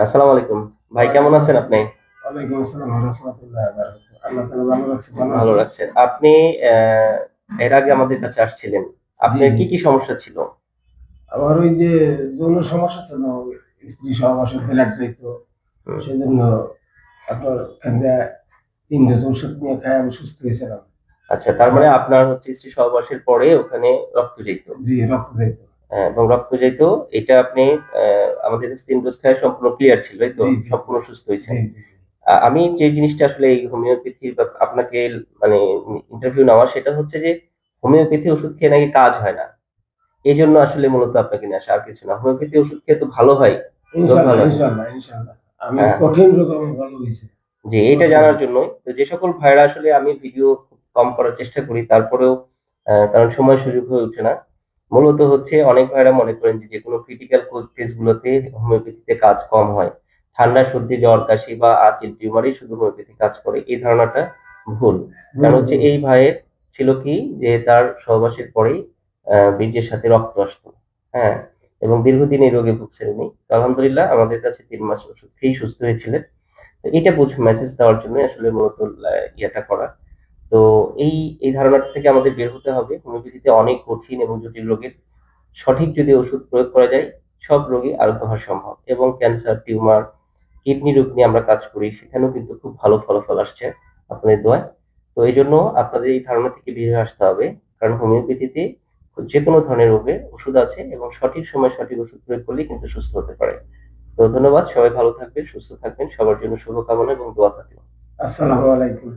আসসালামু আলাইকুম। ভাই কেমন ওয়ালাইকুম আছেন আপনি? আসসালাম। ওয়ালাইকুম আসসালাম ওয়া রাহমাতুল্লাহি ওয়া বারাকাতুহু। আল্লাহ তাআলা ভালো রাখছে। ভালো ভালো আছেন? রাখছেন। আপনি এর আগে আমাদের কাছে আসছিলেন। জি, আপনার জি। কি সমস্যা ছিল? আমার ওই যে যৌন সমস্যা ছিল, স্ত্রী সহবাসে ব্লাড যাইতো। হুম। সেজন্য আপনার এখান থেকে ৩ ডোজ ঔষধ নিয়ে খাই আমি সুস্থ হয়েছিলাম। আচ্ছা, তার মানে এখন আপনার হচ্ছে স্ত্রী সহবাসের পরে ওখানে রক্ত যাইত। জি, রক্ত যাইতো। এবং রক্ত যাইত এটা আপনি আমাদের কাছে ৩ ডোজ খায় সম্পূর্ণ ক্লিয়ার ছিল, তাই তো? জি, জি, জি। সম্পূর্ণ সুস্থ হইছেন। জি, জি, জি। আমি যে জিনিসটা আসলে এই হোমিওপ্যাথি বা আপনাকে মানে ইন্টারভিউ নেওয়া সেটা হচ্ছে যে হোমিওপ্যাথি ওষুধ খেয়ে নাকি কাজ হয় না। এজন্য আসলে মূলত আপনাকে নিয়ে আসা, আর কিছু না। হোমিওপ্যাথি ওষুধ খেয়ে তো ভালো হয়, রোগ ইনশাআল্লাহ, ভালো হয়। ইনশাআল্লাহ, ইনশাআল্লাহ। আমি হ্যাঁ। কঠিন রোগ আমার ভালো হইছে। জি, এইটা কঠিন জানার রোগ। জন্যই। তো যে সকল ভাইয়েরা আসলে আমি ভিডিও খুব কম করার চেষ্টা করি, তারপরেও কারণ সময় সুযোগ হয়ে ওঠে না। মূলত হচ্ছে অনেক ভাইয়েরা মনে করেন যে, যেকোনো ক্রিটিক্যাল কেস গুলোতে হোমিওপ্যাথিতে কাজ কম হয়। ঠান্ডা, সর্দি, জ্বর, কাশি বা আঁচিল, টিউমারেই শুধু হোমিওপ্যাথি কাজ করে। এই ধারণাটা ভুল। কারণ ভুল, হচ্ছে ভুল। এই ভাইয়ের ছিল কি যে, তার সহবাসের পরেই বীর্যের সাথে রক্ত আসতো। হ্যাঁ? এবং দীর্ঘদিন এই রোগে ভুগছেন উনি। তো আলহামদুলিল্লাহ আমাদের কাছে ৩ মাস ওষুধ খেয়েই সুস্থ হয়েছিলেন। এটা মেসেজ দেওয়ার জন্য আসলে মূলত ইয়েটা করা। তো এই, এই ধারণাটা থেকে আমাদের বের হতে হবে। হোমিওপ্যাথিতে অনেক কঠিন এবং জটিল রোগের সঠিক যদি ওষুধ প্রয়োগ করা যায়, সব রোগই আরোগ্য হওয়া সম্ভব। এবং ক্যান্সার, টিউমার, কিডনি রোগ নিয়ে আমরা কাজ করি। সেখানেও কিন্তু খুব ভালো ফলাফল আসছে আপনাদের দোয়ায়। তো এইজন্য আপনাদের এই ধারণা থেকে বের হয়ে আসতে হবে। কারণ হোমিওপ্যাথিতে যেকোনো ধরনের রোগের ওষুধ আছে এবং সঠিক সময়ে সঠিক ওষুধ প্রয়োগ করলেই কিন্তু সুস্থ হতে পারে। তো ধন্যবাদ। সবাই ভালো থাকবেন, সুস্থ থাকবেন। সবার জন্য শুভকামনা এবং দোয়া থাকলো। আসসালামু আলাইকুম।